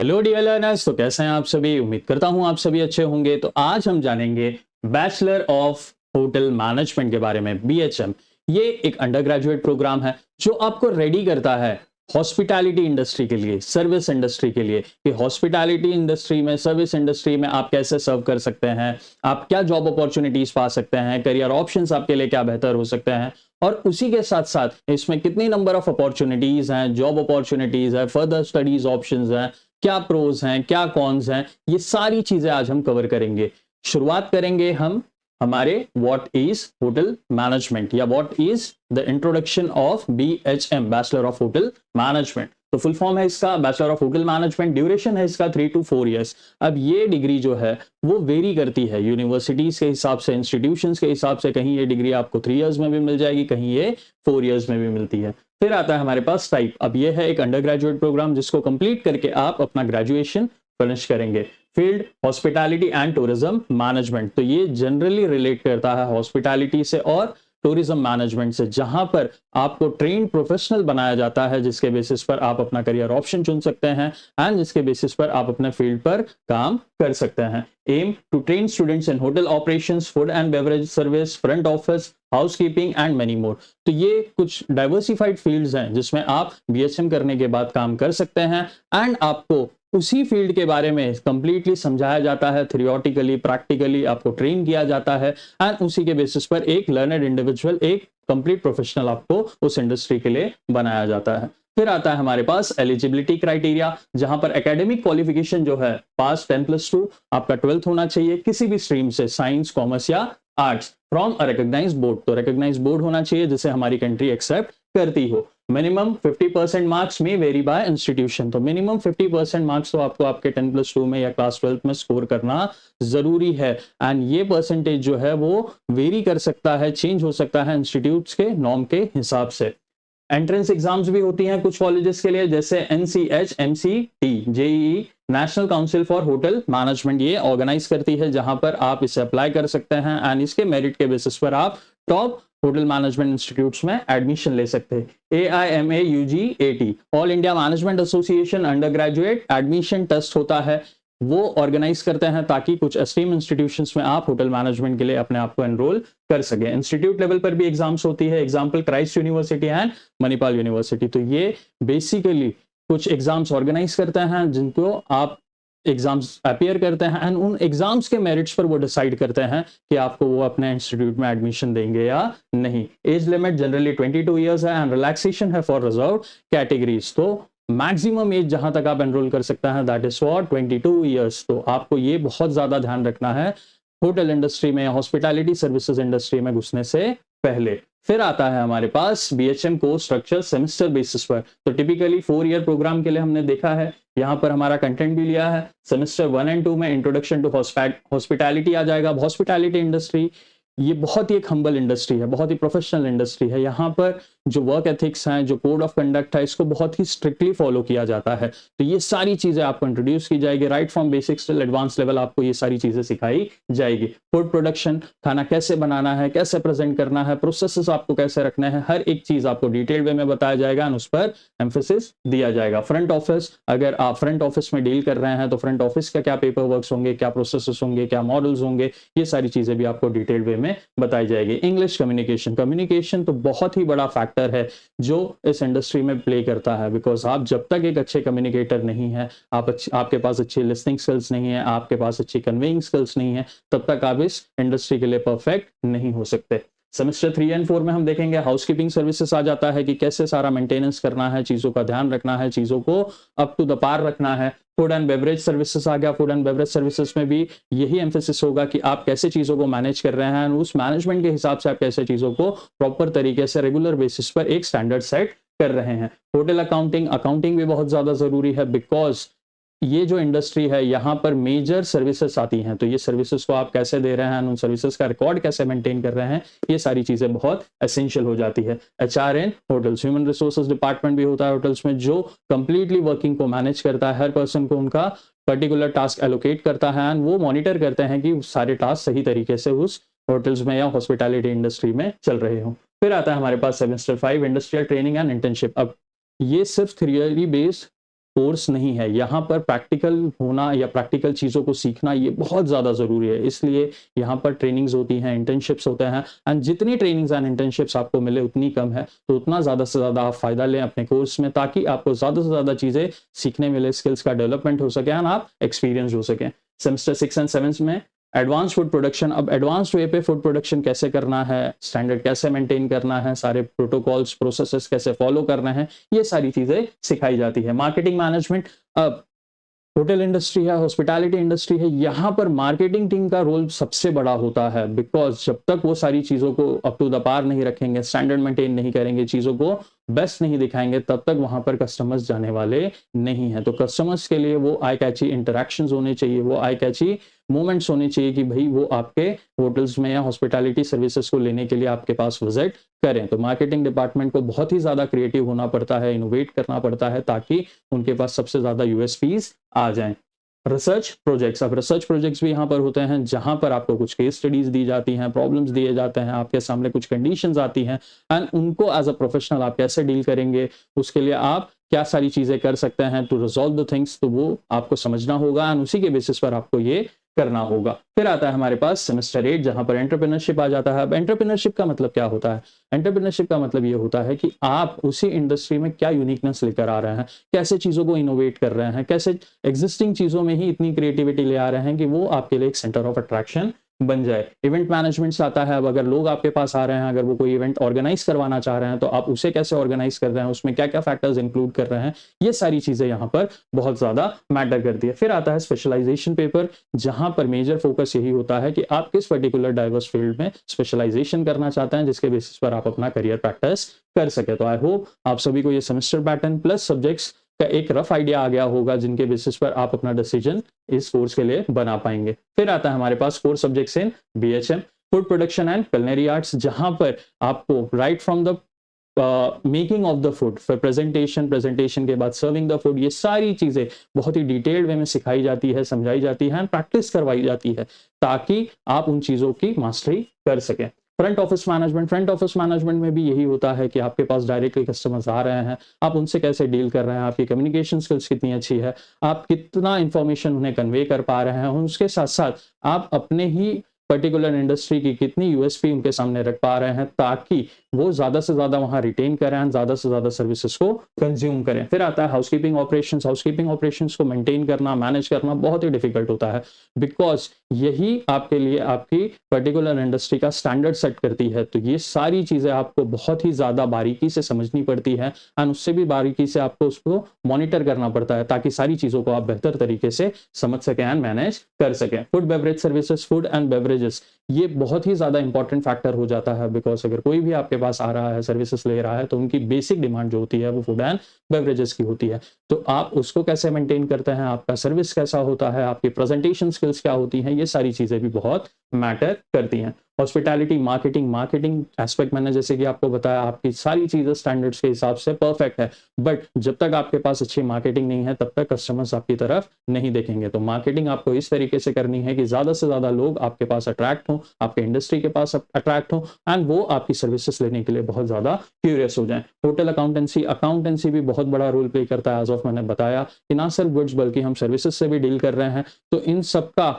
Hello dear learners, तो कैसे हैं आप सभी। उम्मीद करता हूं आप सभी अच्छे होंगे। तो आज हम जानेंगे बैचलर ऑफ होटल मैनेजमेंट के बारे में, बीएचएम। ये एक अंडर ग्रेजुएट प्रोग्राम है जो आपको रेडी करता है हॉस्पिटैलिटी इंडस्ट्री के लिए, सर्विस इंडस्ट्री के लिए, कि हॉस्पिटैलिटी इंडस्ट्री में, सर्विस इंडस्ट्री में आप कैसे सर्व कर सकते हैं, आप क्या जॉब अपॉर्चुनिटीज पा सकते हैं, करियर ऑप्शंस आपके लिए क्या बेहतर हो सकते हैं, और उसी के साथ साथ इसमें कितनी नंबर ऑफ अपॉर्चुनिटीज हैं, जॉब अपॉर्चुनिटीज है, फर्दर स्टडीज ऑप्शंस हैं, क्या प्रोज हैं, क्या कॉन्स हैं, ये सारी चीजें आज हम कवर करेंगे। शुरुआत करेंगे हम हमारे व्हाट इज होटल मैनेजमेंट या what is the introduction of BHM, bachelor of hotel management. तो फुल फॉर्म है इसका bachelor of hotel management. Duration है इसका 3 to 4 ईयर्स। अब ये डिग्री जो है वो वेरी करती है यूनिवर्सिटीज के हिसाब से, इंस्टीट्यूशंस के हिसाब से। कहीं ये डिग्री आपको 3 ईयर्स में भी मिल जाएगी, कहीं ये 4 ईयर्स में भी मिलती है। फिर आता है हमारे पास टाइप। अब ये है एक अंडर ग्रेजुएट प्रोग्राम जिसको कंप्लीट करके आप अपना ग्रेजुएशन फिनिश करेंगे। Field hospitality and tourism management, तो ये जनरली रिलेट करता है हॉस्पिटैलिटी से और टूरिज्म मैनेजमेंट से, जहां पर आपको ट्रेन्ड प्रोफेशनल बनाया जाता है, जिसके बेसिस पर आप अपना करियर ऑप्शन चुन सकते हैं एंड जिसके बेसिस पर आप अपने फील्ड पर काम कर सकते हैं। Aim to train students in hotel operations, food and beverage service, front office, housekeeping and many more. तो ये कुछ डाइवर्सिफाइड फील्ड्स हैं जिसमें आप बीएचएम करने के बाद काम कर सकते हैं एंड आपको उसी फील्ड के बारे में कंप्लीटली समझाया जाता है, थियोरेटिकली प्रैक्टिकली आपको ट्रेन किया जाता है एंड उसी के बेसिस पर एक लर्नड इंडिविजुअल, एक कंप्लीट प्रोफेशनल आपको उस इंडस्ट्री के लिए बनाया जाता है। फिर आता है हमारे पास एलिजिबिलिटी क्राइटेरिया, जहां पर एकेडमिक क्वालिफिकेशन जो है पास 10+2, आपका 12th होना चाहिए किसी भी स्ट्रीम से, साइंस, कॉमर्स या arts, from a recognised board. तो रिकॉग्नाइज्ड बोर्ड होना चाहिए जिसे हमारी कंट्री एक्सेप्ट करती हो। मिनिमम 50% मार्क्स में वेरी बाय इंस्टीट्यूशन। तो मिनिमम 50% मार्क्स तो आपको आपके 10+2 में या क्लास 12 में स्कोर करना जरूरी है एंड ये परसेंटेज जो है वो वेरी कर सकता है, चेंज हो सकता है इंस्टीट्यूट्स के नॉर्म के हिसाब से। एंट्रेंस एग्जाम्स भी होती हैं कुछ कॉलेजेस के लिए, जैसे NCH, MCT, JEE, national council for hotel management, ये ऑर्गेनाइज करती है, जहां पर आप इसे अप्लाई कर सकते हैं एंड इसके मेरिट के बेसिस पर आप टॉप होटल मैनेजमेंट इंस्टीट्यूट्स में एडमिशन ले सकते हैं। AIMAUGAT, all India management association undergraduate admission test होता है, वो ऑर्गेनाइज करते हैं ताकि कुछ एस्टीम इंस्टीट्यूशंस में आप होटल मैनेजमेंट के लिए अपने आप को एनरोल कर सके। इंस्टीट्यूट लेवल पर भी एग्जाम्स होती है, example Christ university and Manipal university. तो ये बेसिकली कुछ एग्जाम्स ऑर्गेनाइज करते हैं जिनको आप एग्जाम्स अपियर करते हैं एंड उन एग्जाम्स के मेरिट्स पर वो डिसाइड करते हैं कि आपको वो अपने इंस्टीट्यूट में एडमिशन देंगे या नहीं। एज लिमिट जनरली 22 ईयर्स है एंड रिलैक्सेशन है फॉर रिजर्व कैटेगरीज। तो मैक्सिमम एज जहां तक आप एनरोल कर सकते हैं दैट इज फॉर 22 ईयर्स। तो आपको ये बहुत ज्यादा ध्यान रखना है होटल इंडस्ट्री में, हॉस्पिटैलिटी सर्विसेज इंडस्ट्री में घुसने से पहले। फिर आता है हमारे पास BHM course structure semester basis पर। तो टिपिकली 4 ईयर प्रोग्राम के लिए हमने देखा है, यहाँ पर हमारा कंटेंट भी लिया है। सेमेस्टर 1 एंड 2 में इंट्रोडक्शन टू हॉस्पिटैलिटी आ जाएगा। हॉस्पिटैलिटी इंडस्ट्री ये बहुत ही एक हम्बल इंडस्ट्री है, बहुत ही प्रोफेशनल इंडस्ट्री है। यहाँ पर जो वर्क एथिक्स हैं, जो कोड ऑफ कंडक्ट है, इसको बहुत ही स्ट्रिक्टली फॉलो किया जाता है। तो ये सारी चीजें आपको इंट्रोड्यूस की जाएगी, right from basics till advance level आपको ये सारी चीजें सिखाई जाएगी। फूड प्रोडक्शन, खाना कैसे बनाना है, कैसे प्रेजेंट करना है, प्रोसेसेस आपको कैसे रखना है, हर एक चीज आपको डिटेल वे में बताया जाएगा और उस पर एम्फेसिस दिया जाएगा। फ्रंट ऑफिस, अगर आप फ्रंट ऑफिस में डील कर रहे हैं तो फ्रंट ऑफिस का क्या पेपर वर्क्स होंगे, क्या प्रोसेसेस होंगे, क्या मॉडल्स होंगे, ये सारी चीजें भी आपको डिटेल वे में बताई जाएगी। इंग्लिश कम्युनिकेशन, कम्युनिकेशन तो बहुत ही बड़ा फैक्टर है जो इस इंडस्ट्री में प्ले करता है, बिकॉज आप जब तक एक अच्छे कम्युनिकेटर नहीं है, आपके पास अच्छी लिसनिंग स्किल्स नहीं है, आपके पास अच्छी कन्वेइंग स्किल्स नहीं है, तब तक आप इस इंडस्ट्री के लिए परफेक्ट नहीं हो सकते। सेमेस्टर 3 एंड 4 में हम देखेंगे हाउसकीपिंग सर्विसेज आ जाता है कि कैसे सारा मेंटेनेंस करना है, चीजों का ध्यान रखना है, चीजों को अप टू द पार रखना है। फूड एंड बेवरेज सर्विसेज आ गया। फूड एंड बेवरेज सर्विसेज में भी यही एम्फेसिस होगा कि आप कैसे चीजों को मैनेज कर रहे हैं, उस मैनेजमेंट के हिसाब से आप कैसे चीजों को प्रॉपर तरीके से रेगुलर बेसिस पर एक स्टैंडर्ड सेट कर रहे हैं। होटल अकाउंटिंग, अकाउंटिंग भी बहुत ज्यादा जरूरी है, बिकॉज ये जो इंडस्ट्री है यहाँ पर मेजर सर्विसेज आती हैं। तो ये सर्विसेज को आप कैसे दे रहे हैं, उन सर्विसेज का रिकॉर्ड कैसे मेंटेन कर रहे हैं, ये सारी चीजें बहुत एसेंशियल हो जाती है। एचआर इन होटल्स, ह्यूमन रिसोर्सेज डिपार्टमेंट भी होता है होटल्स में, जो कंप्लीटली वर्किंग को मैनेज करता है, हर पर्सन को उनका पर्टिकुलर टास्क एलोकेट करता है एंड वो मॉनिटर करते हैं कि सारे टास्क सही तरीके से उस होटल्स में या हॉस्पिटैलिटी इंडस्ट्री में चल रहे हो। फिर आता है हमारे पास semester 5 industrial training and internship. अब ये सिर्फ थियरी बेस्ड कोर्स नहीं है। यहाँ पर प्रैक्टिकल होना या प्रैक्टिकल चीज़ों को सीखना ये बहुत ज़्यादा ज़रूरी है, इसलिए यहाँ पर ट्रेनिंग्स होती हैं, इंटर्नशिप्स होते हैं, एंड जितनी ट्रेनिंग्स एंड इंटर्नशिप्स आपको मिले उतनी कम है, तो उतना ज़्यादा से ज़्यादा आप फ़ायदा लें अपने कोर्स में, ताकि आपको ज़्यादा से ज़्यादा चीज़ें सीखने मिले, स्किल्स का डेवलपमेंट हो सके एंड आप एक्सपीरियंस हो सकें। सेमेस्टर 6 एंड 7 में एडवांस फूड प्रोडक्शन, अब एडवांस वे पे फूड प्रोडक्शन कैसे करना है, स्टैंडर्ड कैसे मेंटेन करना है, सारे प्रोटोकॉल्स प्रोसेसेस कैसे फॉलो करना है, ये सारी चीजें सिखाई जाती है। मार्केटिंग मैनेजमेंट, अब होटल इंडस्ट्री है, हॉस्पिटैलिटी इंडस्ट्री है, यहाँ पर मार्केटिंग टीम का रोल सबसे बड़ा होता है, बिकॉज जब तक वो सारी चीज़ों को अप टू द पार नहीं रखेंगे, स्टैंडर्ड मेंटेन नहीं करेंगे, चीज़ों को बेस्ट नहीं दिखाएंगे, तब तक वहां पर कस्टमर्स जाने वाले नहीं है। तो कस्टमर्स के लिए वो आई कैची इंटरेक्शंस होने चाहिए, वो आई कैची मोमेंट्स होने चाहिए कि भाई वो आपके होटल्स में या हॉस्पिटैलिटी सर्विसेज को लेने के लिए आपके पास विजिट करें। तो मार्केटिंग डिपार्टमेंट को बहुत ही ज़्यादा क्रिएटिव होना पड़ता है, इनोवेट करना पड़ता है, ताकि उनके पास सबसे ज़्यादा यूएसपीज आ जाएं। रिसर्च प्रोजेक्ट्स, अब रिसर्च प्रोजेक्ट्स भी यहाँ पर होते हैं, जहाँ पर आपको कुछ केस स्टडीज दी जाती हैं, प्रॉब्लम्स दिए जाते हैं, आपके सामने कुछ कंडीशंस आती हैं, एंड उनको एज अ प्रोफेशनल आप कैसे डील करेंगे, उसके लिए आप क्या सारी चीजें कर सकते हैं टू रिजॉल्व द थिंग्स, तो वो आपको समझना होगा एंड उसी के बेसिस पर आपको ये करना होगा। फिर आता है हमारे पास सेमेस्टर 8, जहां पर एंटरप्रेन्योरशिप आ जाता है। अब एंटरप्रेन्योरशिप का मतलब क्या होता है? एंटरप्रेन्योरशिप का मतलब ये होता है कि आप उसी इंडस्ट्री में क्या यूनिकनेस लेकर आ रहे हैं, कैसे चीजों को इनोवेट कर रहे हैं, कैसे एग्जिस्टिंग चीजों में ही इतनी क्रिएटिविटी ले आ रहे हैं कि वो आपके लिए एक सेंटर ऑफ अट्रैक्शन बन जाए। इवेंट मैनेजमेंट से आता है, अब अगर लोग आपके पास आ रहे हैं, अगर वो कोई इवेंट ऑर्गेनाइज करवाना चाह रहे हैं, तो आप उसे कैसे ऑर्गेनाइज कर रहे हैं, उसमें क्या क्या फैक्टर्स इंक्लूड कर रहे हैं, ये सारी चीजें यहाँ पर बहुत ज्यादा मैटर करती है। फिर आता है स्पेशलाइजेशन पेपर, जहां पर मेजर फोकस यही होता है कि आप किस पर्टिकुलर डाइवर्स फील्ड में स्पेशलाइजेशन करना चाहते हैं, जिसके बेसिस पर आप अपना करियर प्रैक्टिस कर सके। तो आई होप आप सभी को ये सेमेस्टर पैटर्न प्लस सब्जेक्ट्स का एक रफ आइडिया आ गया होगा, जिनके बेसिस पर आप अपना डिसीजन इस कोर्स के लिए बना पाएंगे। फिर आता है हमारे पास core subjects in BHM, food production and culinary arts, जहां पर आपको right from the making of the food, फिर प्रेजेंटेशन के बाद सर्विंग द फूड, ये सारी चीजें बहुत ही डिटेल्ड वे में सिखाई जाती है, समझाई जाती है, प्रैक्टिस करवाई जाती है, ताकि आप उन चीजों की मास्टरी कर सकें। Front office management, front office management में भी यही होता है कि आपके पास डायरेक्टली कस्टमर्स आ रहे हैं, आप उनसे कैसे डील कर रहे हैं, आपकी कम्युनिकेशन स्किल्स कितनी अच्छी है, आप कितना इंफॉर्मेशन उन्हें कन्वे कर पा रहे हैं, उसके साथ साथ आप अपने ही पर्टिकुलर इंडस्ट्री की कितनी यूएसपी उनके सामने रख पा रहे हैं, ताकि वो ज्यादा से ज्यादा वहां रिटेन करें, ज्यादा से ज्यादा सर्विसेज को कंज्यूम करें। फिर आता है हाउसकीपिंग ऑपरेशंस, हाउसकीपिंग ऑपरेशंस को मेंटेन करना, मैनेज करना बहुत ही डिफिकल्ट होता है, बिकॉज यही आपके लिए आपकी पर्टिकुलर इंडस्ट्री का स्टैंडर्ड सेट करती है। तो ये सारी चीजें आपको बहुत ही ज्यादा बारीकी से समझनी पड़ती है, एंड उससे भी बारीकी से आपको उसको मॉनिटर करना पड़ता है, ताकि सारी चीजों को आप बेहतर तरीके से समझ सकें एंड मैनेज कर सकें। Food beverage services, food and beverages, ये बहुत ही ज्यादा इंपॉर्टेंट फैक्टर हो जाता है, बिकॉज अगर कोई भी आपके पास आ रहा है, सर्विसेज ले रहा है, तो उनकी बेसिक डिमांड जो होती है वो फूड एंड बेवरेजेस की होती है। तो आप उसको कैसे मेंटेन करते हैं, आपका सर्विस कैसा होता है, आपकी प्रेजेंटेशन स्किल्स क्या होती हैं, ये सारी चीजें भी बहुत मैटर करती हैं। हॉस्पिटैलिटी मार्केटिंग एस्पेक्ट मैंने जैसे कि आपको बताया, आपकी सारी चीजें स्टैंडर्ड्स के हिसाब से परफेक्ट है, बट जब तक आपके पास अच्छी मार्केटिंग नहीं है, तब तक कस्टमर्स आपकी तरफ नहीं देखेंगे। तो मार्केटिंग आपको इस तरीके से करनी है कि ज्यादा से ज्यादा लोग आपके पास अट्रैक्ट हो, आपके इंडस्ट्री के पास अट्रैक्ट हो, एंड वो आपकी सर्विसेज लेने के लिए बहुत ज्यादा क्यूरियस हो जाए। होटल अकाउंटेंसी भी बहुत बड़ा रोल प्ले करता है, एज ऑफ मैंने बताया कि ना सिर्फ गुड्स बल्कि हम सर्विसेज से भी डील कर रहे हैं। तो इन सबका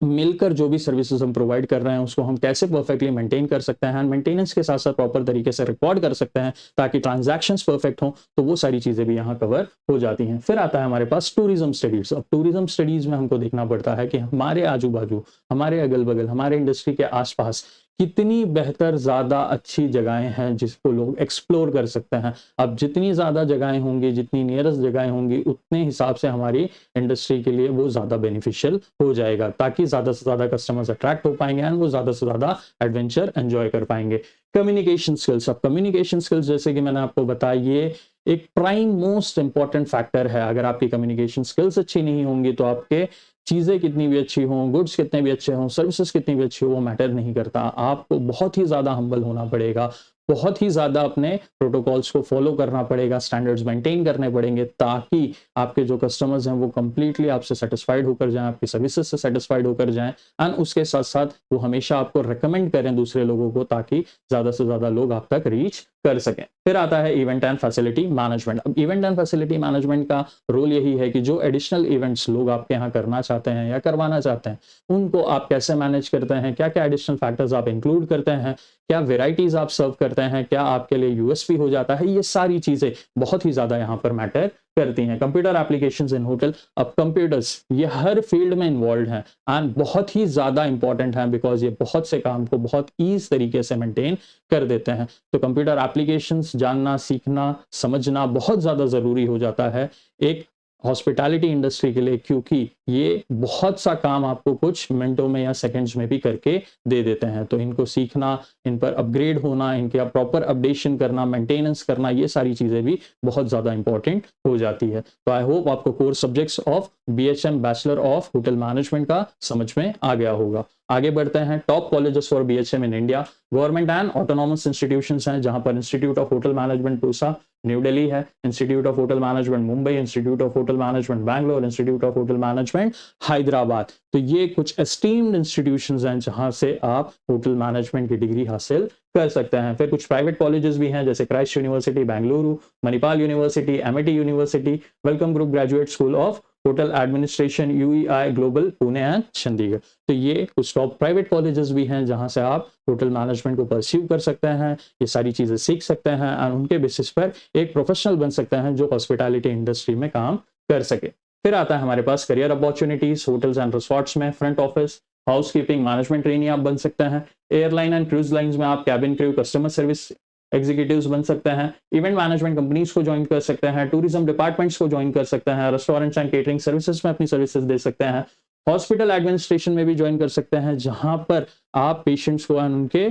मिलकर जो भी सर्विसेज हम प्रोवाइड कर रहे हैं, उसको हम कैसे परफेक्टली मेंटेन कर सकते हैं, मेंटेनेंस के साथ साथ प्रॉपर तरीके से रिकॉर्ड कर सकते हैं, ताकि ट्रांजैक्शंस परफेक्ट हो, तो वो सारी चीजें भी यहाँ कवर हो जाती हैं। फिर आता है हमारे पास टूरिज्म स्टडीज। अब टूरिज्म स्टडीज में हमको देखना पड़ता है कि हमारे आजू बाजू, हमारे अगल बगल, हमारे इंडस्ट्री के आसपास कितनी बेहतर ज्यादा अच्छी जगहें हैं जिसको लोग एक्सप्लोर कर सकते हैं। अब जितनी ज्यादा जगहें होंगी, जितनी नियरेस्ट जगहें होंगी, उतने हिसाब से हमारी इंडस्ट्री के लिए वो ज्यादा बेनिफिशियल हो जाएगा, ताकि ज्यादा से ज्यादा कस्टमर्स अट्रैक्ट हो पाएंगे एंड वो ज्यादा से ज्यादा एडवेंचर एंजॉय कर पाएंगे। कम्युनिकेशन स्किल्स, अब कम्युनिकेशन स्किल्स जैसे कि मैंने आपको बताया, ये एक प्राइम मोस्ट इंपॉर्टेंट फैक्टर है। अगर आपकी कम्युनिकेशन स्किल्स अच्छी नहीं होंगी, तो आपके चीजें कितनी भी अच्छी हों, गुड्स कितने भी अच्छे हों, सर्विसेज कितनी भी अच्छी हो, वो मैटर नहीं करता। आपको बहुत ही ज्यादा हम्बल होना पड़ेगा, बहुत ही ज्यादा अपने प्रोटोकॉल्स को फॉलो करना पड़ेगा, स्टैंडर्ड्स मेंटेन करने पड़ेंगे, ताकि आपके जो कस्टमर्स हैं वो कंप्लीटली आपसे सेटिस्फाइड होकर जाएं, आपकी सर्विसेज से सेटिस्फाइड होकर जाएं, एंड उसके साथ साथ वो हमेशा आपको रिकमेंड करें दूसरे लोगों को, ताकि ज्यादा से ज्यादा लोग आप तक रीच कर सकें। फिर आता है इवेंट एंड फैसिलिटी मैनेजमेंट। अब इवेंट एंड फैसिलिटी मैनेजमेंट का रोल यही है कि जो एडिशनल इवेंट्स लोग आपके यहाँ करना चाहते हैं या करवाना चाहते हैं, उनको आप कैसे मैनेज करते हैं, क्या क्या एडिशनल फैक्टर्स आप इंक्लूड करते हैं, क्या वेराइटीज आप सर्व करते हैं, क्या आपके लिए यूएसपी हो जाता है, ये सारी चीजें बहुत ही ज्यादा यहाँ पर मैटर करती हैं। कंप्यूटर एप्लीकेशंस इन होटल, अब कंप्यूटर्स ये हर फील्ड में इन्वॉल्व हैं एंड बहुत ही ज्यादा इंपॉर्टेंट है, बिकॉज ये बहुत से काम को बहुत ईज तरीके से मेंटेन कर देते हैं। तो कंप्यूटर एप्लीकेशंस जानना, सीखना, समझना बहुत ज्यादा जरूरी हो जाता है एक हॉस्पिटैलिटी इंडस्ट्री के लिए, क्योंकि ये बहुत सा काम आपको कुछ मिनटों में या सेकंड्स में भी करके दे देते हैं। तो इनको सीखना, इन पर अपग्रेड होना, इनके प्रॉपर अपडेशन करना, मेंटेनेंस करना, ये सारी चीजें भी बहुत ज्यादा इंपॉर्टेंट हो जाती है। तो आई होप आपको core subjects of BHM bachelor of hotel management का समझ में आ गया होगा। आगे बढ़ते हैं। Top colleges for BHM in India, government and autonomous institutions हैं, जहां पर Institute of hotel Management Pusa New Delhi है, Institute of hotel Management Mumbai, Institute of hotel Management Bangalore, Institute of hotel Management Hyderabad. तो ये कुछ एस्टीम्ड इंस्टीट्यूशंस हैं जहां से आप होटल मैनेजमेंट की डिग्री हासिल कर सकते हैं। फिर कुछ प्राइवेट कॉलेजेस भी हैं, जैसे Christ University Bengaluru, Manipal University, MIT University, Welcome Group Graduate School of Hotel Administration, UEI Global Pune and Chandigarh. तो ये कुछ टॉप प्राइवेट कॉलेजेस भी हैं जहां से आप होटल मैनेजमेंट को परस्यू कर सकते हैं, ये सारी चीजें सीख सकते हैं और उनके बेसिस पर एक प्रोफेशनल बन सकते हैं जो हॉस्पिटैलिटी इंडस्ट्री में काम कर सके। फिर आता है हमारे पास career opportunities hotels and resorts में, front office, housekeeping, management trainee आप बन सकते हैं। एयरलाइन एंड क्रूज लाइंस में आप cabin crew, customer service executives बन सकते हैं। इवेंट मैनेजमेंट कंपनीज को ज्वाइन कर सकते हैं, टूरिज्म डिपार्टमेंट्स को ज्वाइन कर सकते हैं, रेस्टोरेंट्स एंड केटरिंग सर्विसेज में अपनी सर्विसेज दे सकते हैं। हॉस्पिटल एडमिनिस्ट्रेशन में भी ज्वाइन कर सकते हैं, जहां पर आप पेशेंट्स को एंड उनके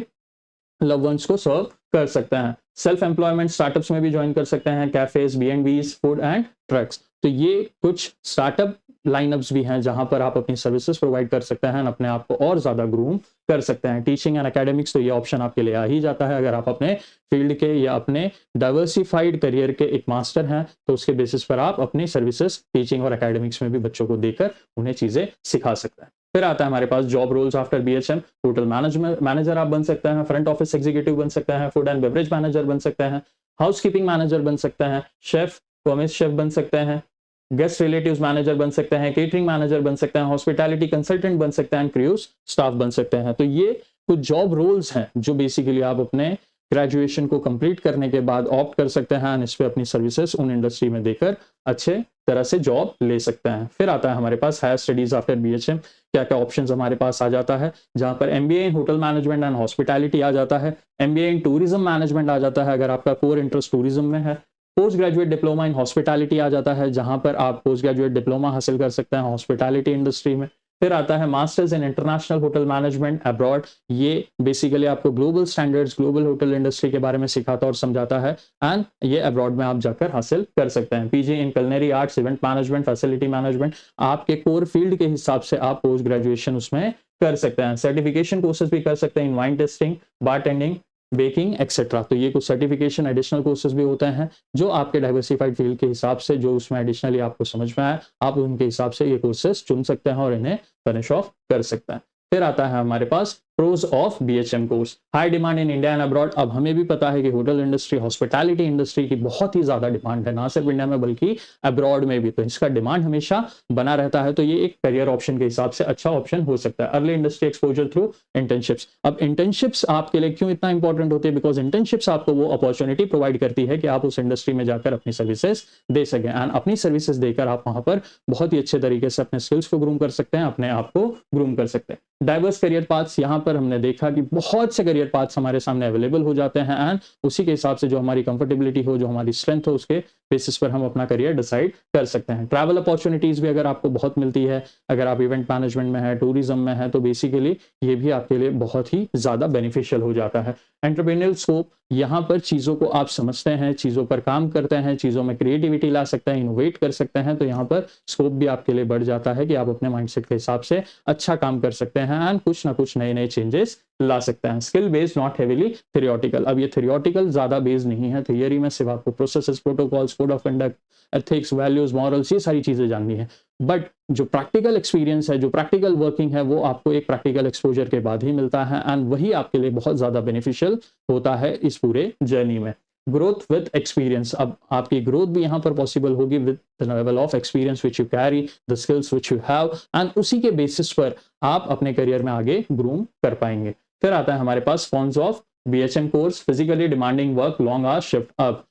लव वंस को सर्व कर सकते हैं। सेल्फ एम्प्लॉयमेंट स्टार्टअप्स में भी ज्वाइन कर सकते हैं, cafes, B&Bs, food and trucks. तो ये कुछ स्टार्टअप लाइनअप्स भी हैं जहां पर आप अपनी सर्विसेज प्रोवाइड कर सकते हैं, अपने आप को और ज्यादा ग्रूम कर सकते हैं। टीचिंग एंड एकेडमिक्स, तो ये ऑप्शन आपके लिए आ ही जाता है अगर आप अपने फील्ड के या अपने डाइवर्सिफाइड करियर के एक मास्टर हैं, तो उसके बेसिस पर आप अपनी सर्विसेज टीचिंग और एकेडमिक्स में भी बच्चों को देकर उन्हें चीजें सिखा सकते हैं। फिर आता है हमारे पास job roles after BHM. Hotel manager आप बन सकते हैं, फ्रंट ऑफिस एग्जीक्यूटिव बन सकते हैं, फूड एंड बेवरेज मैनेजर बन सकते हैं, हाउसकीपिंग मैनेजर बन सकते हैं, शेफ, कॉमिस शेफ बन सकते हैं, गेस्ट रिलेटिव्स मैनेजर बन सकते हैं, केटरिंग मैनेजर बन सकते हैं, हॉस्पिटैलिटी कंसल्टेंट बन सकते हैं, क्रूज स्टाफ बन सकते हैं। तो ये कुछ जॉब रोल्स हैं जो बेसिकली आप अपने ग्रेजुएशन को कंप्लीट करने के बाद ऑप्ट कर सकते हैं और इस पे अपनी सर्विसेज उन इंडस्ट्री में देकर अच्छे तरह से जॉब ले सकते हैं। फिर आता है हमारे पास हायर स्टडीज आफ्टर बीएचएम, क्या क्या ऑप्शंस हमारे पास आ जाता है, जहां पर MBA in hotel management and hospitality आ जाता है, एमबीए इन टूरिज्म मैनेजमेंट आ जाता है अगर आपका कोर इंटरेस्ट टूरिज्म में है, post graduate diploma in hospitality आ जाता है जहां पर आप पोस्ट ग्रेजुएट डिप्लोमा हासिल कर सकते हैं हॉस्पिटैलिटी इंडस्ट्री में। फिर आता है masters in international hotel management abroad, ये बेसिकली आपको global standards, global hotel industry के बारे में सिखाता और समझाता है एंड ये अब्रॉड में आप जाकर हासिल कर सकते हैं। PG in culinary arts, event management, facility management, आपके कोर फील्ड के हिसाब से आप पोस्ट ग्रेजुएशन उसमें कर सकते हैं। सर्टिफिकेशन कोर्सेज भी कर सकते हैं इन wine tasting, bartending, baking etcetera. तो ये कुछ सर्टिफिकेशन एडिशनल कोर्सेज भी होते हैं जो आपके डाइवर्सिफाइड फील्ड के हिसाब से जो उसमें एडिशनली आपको समझ में आए, आप उनके हिसाब से ये कोर्सेज चुन सकते हैं और इन्हें फिनिश ऑफ कर सकते हैं। फिर आता है हमारे पास pros of BHM course, high demand in India and abroad. अब हमें भी पता है कि होटल इंडस्ट्री, हॉस्पिटैलिटी इंडस्ट्री की बहुत ही ज्यादा डिमांड है, ना सिर्फ इंडिया में बल्कि अब्रॉड में भी, तो इसका डिमांड हमेशा बना रहता है। तो ये एक करियर ऑप्शन के हिसाब से अच्छा ऑप्शन हो सकता है। Early industry exposure through internships. अब इंटर्नशिप्स आपके लिए क्यों इतना इंपॉर्टेंट होती है, बिकॉज इंटर्नशिप्स आपको वो अपॉर्चुनिटी प्रोवाइड करती है कि आप उस इंडस्ट्री में जाकर अपनी सर्विसेज दे सकें एंड अपनी सर्विसेज देकर आप वहां पर बहुत ही अच्छे तरीके से अपने स्किल्स को ग्रूम कर सकते हैं, अपने आप को ग्रूम कर सकते हैं। डाइवर्स करियर पाथ्स, यहाँ पर हमने देखा कि बहुत से करियर पाथ्स हमारे सामने अवेलेबल हो जाते हैं एंड उसी के हिसाब से जो हमारी कंफर्टेबिलिटी हो, जो हमारी स्ट्रेंथ हो, उसके बेसिस पर हम अपना करियर डिसाइड कर सकते हैं। ट्रैवल अपॉर्चुनिटीज भी अगर आपको बहुत मिलती है, अगर आप इवेंट मैनेजमेंट में है, टूरिज्म में है, तो बेसिकली ये भी आपके लिए बहुत ही ज्यादा बेनिफिशियल हो जाता है। एंटरप्रेन्योरियल स्कोप, यहाँ पर चीजों को आप समझते हैं, चीजों पर काम करते हैं, चीजों में क्रिएटिविटी ला सकते हैं, इनोवेट कर सकते हैं, तो यहाँ पर स्कोप भी आपके लिए बढ़ जाता है कि आप अपने माइंडसेट के हिसाब से अच्छा काम कर सकते हैं एंड कुछ ना कुछ नई नई चेंजेस ला सकते हैं। Skill based, not heavily theoretical. अब ये थ्योरेटिकल ज्यादा बेस्ड नहीं है, थियरी में सिर्फ आपको processes, protocols, code of conduct, ethics, values, morals, ये सारी चीजें जाननी है। बट जो प्रैक्टिकल एक्सपीरियंस है, जो प्रैक्टिकल वर्किंग है, वो आपको एक प्रैक्टिकल एक्सपोजर के बाद ही मिलता है, एंड वही आपके लिए बहुत ज्यादा बेनिफिशियल होता है इस पूरे जर्नी में। ग्रोथ विद एक्सपीरियंस, अब आपकी ग्रोथ भी यहाँ पर पॉसिबल होगी with the level of experience which you carry, the skills which you have, and उसी के बेसिस पर आप अपने करियर में आगे ग्रूम कर पाएंगे। फिर आता है हमारे पास cons of BHM course, physically demanding work, long hours shift. अब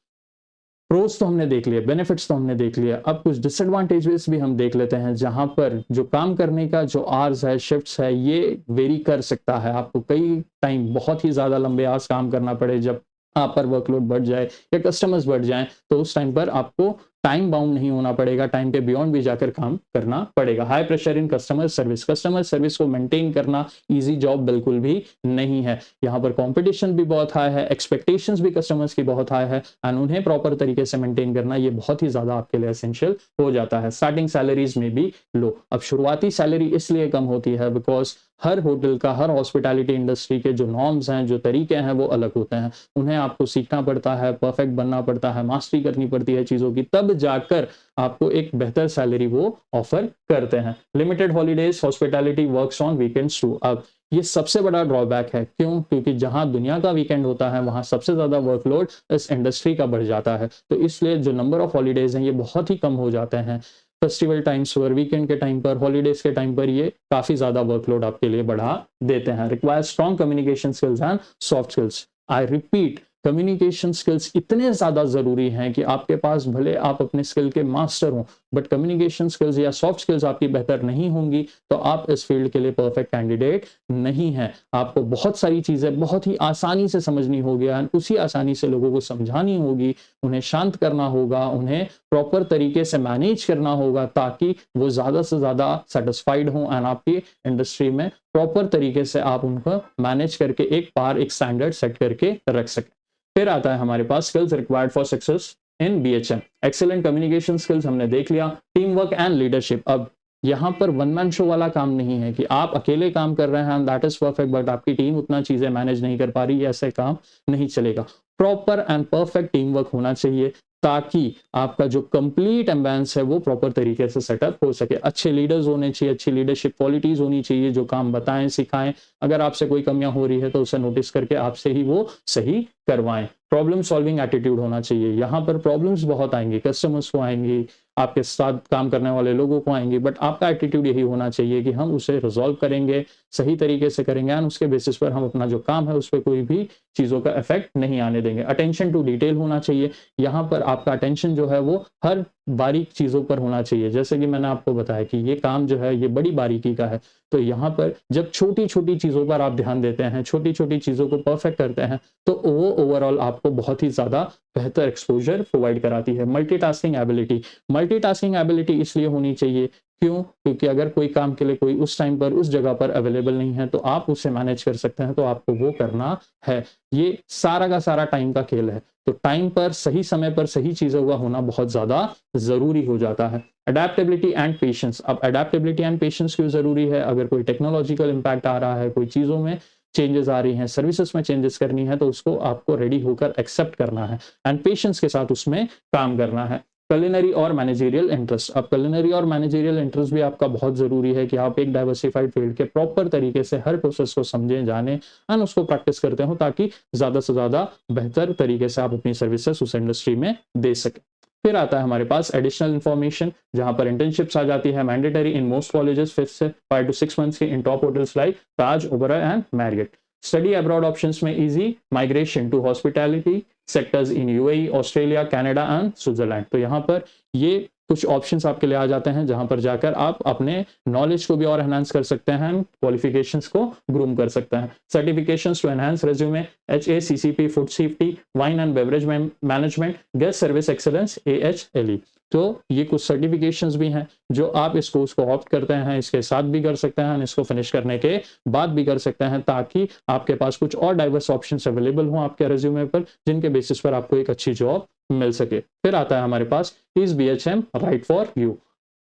प्रोस तो हमने देख लिए, बेनिफिट्स तो हमने देख लिया, अब कुछ डिसएडवांटेजेस भी हम देख लेते हैं, जहां पर जो काम करने का जो आवर्स है, शिफ्ट्स है, ये वेरी कर सकता है। आपको कई टाइम बहुत ही ज्यादा लंबे आवर्स काम करना पड़े, जब आप पर वर्कलोड बढ़ जाए या कस्टमर्स बढ़ जाएं, तो उस टाइम पर आपको टाइम बाउंड नहीं होना पड़ेगा, टाइम के बियॉन्ड भी जाकर काम करना पड़ेगा। High pressure in customer service, customer service को मेंटेन करना इजी जॉब बिल्कुल भी नहीं है। यहाँ पर कंपटीशन भी बहुत हाई है, एक्सपेक्टेशंस भी कस्टमर्स की बहुत हाई है, एंड उन्हें प्रॉपर तरीके से मेंटेन करना ये बहुत ही ज्यादा आपके लिए एसेंशियल हो जाता है। स्टार्टिंग सैलरीज में भी लो। अब शुरुआती सैलरी इसलिए कम होती है बिकॉज हर होटल का, हर हॉस्पिटैलिटी इंडस्ट्री के जो नॉर्म्स हैं, जो तरीके हैं, वो अलग होते हैं। उन्हें आपको सीखना पड़ता है, परफेक्ट बनना पड़ता है, मास्टरी करनी पड़ती है चीजों की, तब जाकर आपको एक बेहतर सैलरी वो ऑफर करते हैं। Limited holidays, hospitality works on weekends too. अब ये सबसे बड़ा ड्रॉबैक है, क्यों? क्योंकि जहां दुनिया का वीकेंड होता है, वहां सबसे ज्यादा वर्कलोड इस इंडस्ट्री का बढ़ जाता है, तो इसलिए जो नंबर ऑफ हॉलीडेज हैं ये बहुत ही कम हो जाते हैं। फेस्टिवल टाइम्स पर, वीकेंड के टाइम पर, हॉलीडेज के टाइम पर ये काफी ज्यादा वर्कलोड आपके लिए बढ़ा देते हैं। Require strong communication skills and soft skills. I repeat, communication skills इतने ज्यादा जरूरी हैं कि आपके पास भले आप अपने स्किल के मास्टर हों, बट कम्युनिकेशन स्किल्स या सॉफ्ट स्किल्स आपकी बेहतर नहीं होंगी तो आप इस फील्ड के लिए परफेक्ट कैंडिडेट नहीं है। आपको बहुत सारी चीजें बहुत ही आसानी से समझनी होगी, उसी आसानी से लोगों को समझानी होगी, उन्हें शांत करना होगा, उन्हें प्रॉपर तरीके से मैनेज करना होगा, ताकि वो ज्यादा से ज्यादा सेटिस्फाइड हों, एंड आपकी इंडस्ट्री में प्रॉपर तरीके से आप उनको मैनेज करके एक स्टैंडर्ड सेट करके रख सकें। फिर आता है हमारे पास skills required for success in BHM. Excellent communication skills हमने देख लिया, टीम वर्क एंड लीडरशिप। अब यहाँ पर वन मैन शो वाला काम नहीं है कि आप अकेले काम कर रहे हैं, दैट इज परफेक्ट, बट आपकी टीम उतना चीजें मैनेज नहीं कर पा रही, ऐसे काम नहीं चलेगा। Proper and perfect team work होना चाहिए, ताकि आपका जो कंप्लीट एम्बियंस है वो प्रॉपर तरीके से सेटअप हो सके। अच्छे लीडर्स होने चाहिए, अच्छी लीडरशिप क्वालिटीज होनी चाहिए, जो काम बताएं, सिखाएं, अगर आपसे कोई कमियां हो रही है तो उसे नोटिस करके आपसे ही वो सही करवाएं। प्रॉब्लम सॉल्विंग एटीट्यूड होना चाहिए। यहाँ पर प्रॉब्लम्स बहुत आएंगी, कस्टमर्स को आएंगी, आपके साथ काम करने वाले लोगों को आएंगे, बट आपका एटीट्यूड यही होना चाहिए कि हम उसे रिजॉल्व करेंगे, सही तरीके से करेंगे, एंड उसके बेसिस पर हम अपना जो काम है उस पर कोई भी चीजों का इफेक्ट नहीं आने देंगे। अटेंशन टू डिटेल होना चाहिए। यहाँ पर आपका अटेंशन जो है वो हर बारीक चीजों पर होना चाहिए। जैसे कि मैंने आपको बताया कि ये काम जो है ये बड़ी बारीकी का है, तो यहाँ पर जब छोटी छोटी चीजों पर आप ध्यान देते हैं, छोटी छोटी चीजों को परफेक्ट करते हैं, तो वो ओवरऑल आपको बहुत ही ज्यादा बेहतर एक्सपोजर प्रोवाइड कराती है। मल्टीटास्किंग एबिलिटी, मल्टीटास्किंग एबिलिटी इसलिए होनी चाहिए, क्यों? क्योंकि अगर कोई काम के लिए कोई उस टाइम पर उस जगह पर अवेलेबल नहीं है तो आप उसे मैनेज कर सकते हैं, तो आपको वो करना है। ये सारा का सारा टाइम का खेल है, तो टाइम पर, सही समय पर सही चीजों का होना बहुत ज्यादा जरूरी हो जाता है। Adaptability and patience. अब अडेप्टेबिलिटी एंड पेशेंस क्यों जरूरी है? अगर कोई टेक्नोलॉजिकल इंपैक्ट आ रहा है, कोई चीजों में चेंजेस आ रही हैं, सर्विसेज में चेंजेस करनी है, तो उसको आपको रेडी होकर एक्सेप्ट करना है, एंड पेशेंस के साथ उसमें काम करना है। कलिनरी और मैनेजरियल इंटरेस्ट। अब कलिनरी और मैनेजरियल इंटरेस्ट भी आपका बहुत जरूरी है कि आप एक डाइवर्सिफाइड फील्ड के प्रॉपर तरीके से हर प्रोसेस को समझें, जानें, एंड उसको प्रैक्टिस करते हो, ताकि ज्यादा से ज्यादा बेहतर तरीके से आप अपनी सर्विसेज उस इंडस्ट्री में दे सकें। फिर आता है हमारे पास एडिशनल इन्फॉर्मेशन, जहां पर इंटर्नशिप्स आ जाती है, mandatory in most colleges 5 to 6 months की in top hotels like Taj, Oberoi and Marriott. Study abroad options में easy migration to hospitality sectors in UAE, Australia, Canada and Switzerland. तो यहाँ पर ये कुछ ऑप्शंस आपके लिए आ जाते हैं, जहां पर जाकर आप अपने नॉलेज को भी और एनहांस कर सकते हैं, क्वालिफिकेशंस को ग्रूम कर सकते हैं। Certifications to enhance resume, HACCP, food safety, wine and beverage management, guest service excellence, AHLE। तो ये कुछ सर्टिफिकेशंस भी हैं जो आप इस कोर्स को ऑप्ट करते हैं, इसके साथ भी कर सकते हैं, इसको फिनिश करने के बाद भी कर सकते हैं, ताकि आपके पास कुछ और डाइवर्स ऑप्शंस अवेलेबल हों आपके रेज्यूमे पर, जिनके बेसिस पर आपको एक अच्छी जॉब मिल सके। फिर आता है हमारे पास is BHM right for you?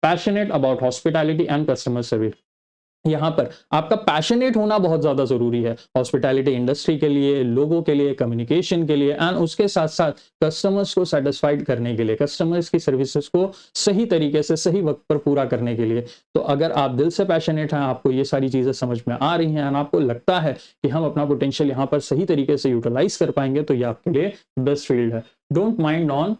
Passionate about hospitality and customer service. यहाँ पर आपका पैशनेट होना बहुत ज्यादा जरूरी है हॉस्पिटैलिटी इंडस्ट्री के लिए, लोगों के लिए, कम्युनिकेशन के लिए, एंड उसके साथ साथ कस्टमर्स को सेटिस्फाइड करने के लिए, कस्टमर्स की सर्विसेज को सही तरीके से सही वक्त पर पूरा करने के लिए। तो अगर आप दिल से पैशनेट हैं, आपको ये सारी चीजें समझ में आ रही हैं, एंड आपको लगता है कि हम अपना पोटेंशियल यहाँ पर सही तरीके से यूटिलाइज कर पाएंगे, तो ये आपके लिए बेस्ट फील्ड है। Don't mind on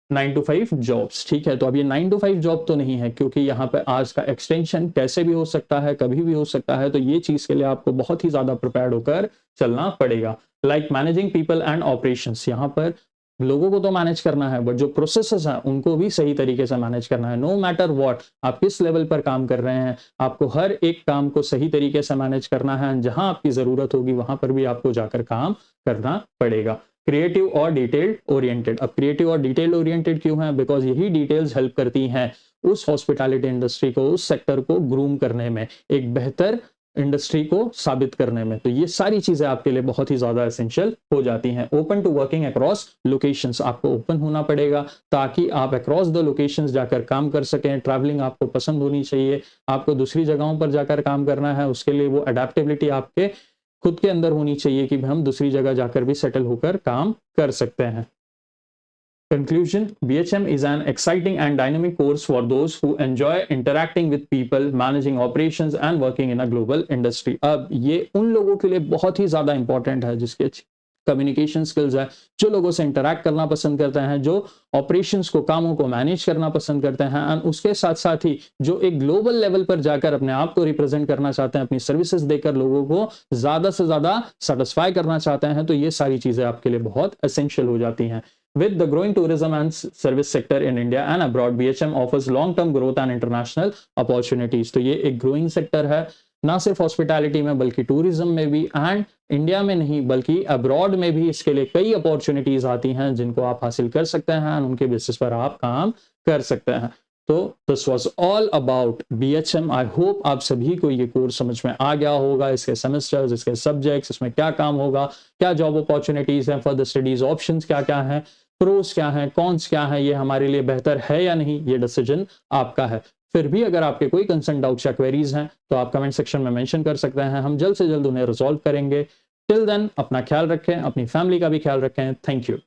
9 to 5 jobs, ठीक है। तो अब ये 9 to 5 जॉब तो नहीं है, क्योंकि यहाँ पे आज का एक्सटेंशन कैसे भी हो सकता है, कभी भी हो सकता है, तो ये चीज के लिए आपको बहुत ही ज्यादा प्रिपेयर्ड होकर चलना पड़ेगा। Like managing people and operations, यहाँ पर लोगों को तो मैनेज करना है, बट जो प्रोसेसेस हैं उनको भी सही तरीके से मैनेज करना है। नो मैटर व्हाट, आप किस लेवल पर काम कर रहे हैं, आपको हर एक काम को सही तरीके से मैनेज करना है। जहां आपकी जरूरत होगी वहां पर भी आपको जाकर काम करना पड़ेगा। क्रिएटिव और डिटेल्ड ओरिएंटेड, अब क्रिएटिव और डिटेल्ड ओरिएंटेड क्यों है? बिकॉज यही डिटेल्स हेल्प करती हैं उस हॉस्पिटैलिटी इंडस्ट्री को, उस सेक्टर को ग्रूम करने में, एक बेहतर इंडस्ट्री को साबित करने में। तो ये सारी चीजें आपके लिए बहुत ही ज्यादा एसेंशियल हो जाती हैं। Open to working across locations, आपको ओपन होना पड़ेगा ताकि आप अक्रॉस द लोकेशंस जाकर काम कर सकें। ट्रैवलिंग आपको पसंद होनी चाहिए, आपको दूसरी जगहों पर जाकर काम करना है, उसके लिए वो अडेप्टेबिलिटी आपके खुद के अंदर होनी चाहिए कि हम दूसरी जगह जाकर भी सेटल होकर काम कर सकते हैं। Conclusion: BHM is an exciting and dynamic course for those who enjoy interacting with people, managing operations and working in a global industry. अब ये उन लोगों के लिए बहुत ही ज्यादा इंपॉर्टेंट है जिसके कम्युनिकेशन स्किल्स है, जो लोगों से इंटरैक्ट करना पसंद करते हैं, जो ऑपरेशंस को, कामों को मैनेज करना पसंद करते हैं, एंड उसके साथ साथ ही जो एक ग्लोबल लेवल पर जाकर अपने आप को रिप्रेजेंट करना चाहते हैं, अपनी सर्विसेज देकर लोगों को ज्यादा से ज्यादा सेटिस्फाई करना चाहते हैं। तो ये सारी चीजें आपके लिए बहुत एसेंशियल हो जाती हैं। With the growing tourism and service sector in India and abroad, BHM offers long-term growth and international opportunities. तो ये एक growing sector है, ना सिर्फ हॉस्पिटैलिटी में बल्कि टूरिज्म में भी, एंड इंडिया में नहीं बल्कि अब्रॉड में भी इसके लिए कई अपॉर्चुनिटीज आती हैं जिनको आप हासिल कर सकते हैं, एंड उनके बेसिस पर आप काम कर सकते हैं। तो this was all about BHM। I hope आप सभी को ये कोर्स समझ में आ गया होगा, इसके सेमेस्टर्स, इसके सब्जेक्ट्स, इसमें क्या काम होगा, क्या जॉब अपॉर्चुनिटीज हैं, फर्दर स्टडीज ऑप्शंस क्या क्या हैं, प्रोस क्या हैं, कॉन्स क्या हैं, ये हमारे लिए बेहतर है या नहीं, ये डिसीजन आपका है। फिर भी अगर आपके कोई कंसर्न, डाउट्स या क्वेरीज हैं तो आप कमेंट सेक्शन में मेंशन कर सकते हैं, हम जल्द से जल्द उन्हें रिजॉल्व करेंगे। टिल देन अपना ख्याल रखें, अपनी फैमिली का भी ख्याल रखें। Thank you.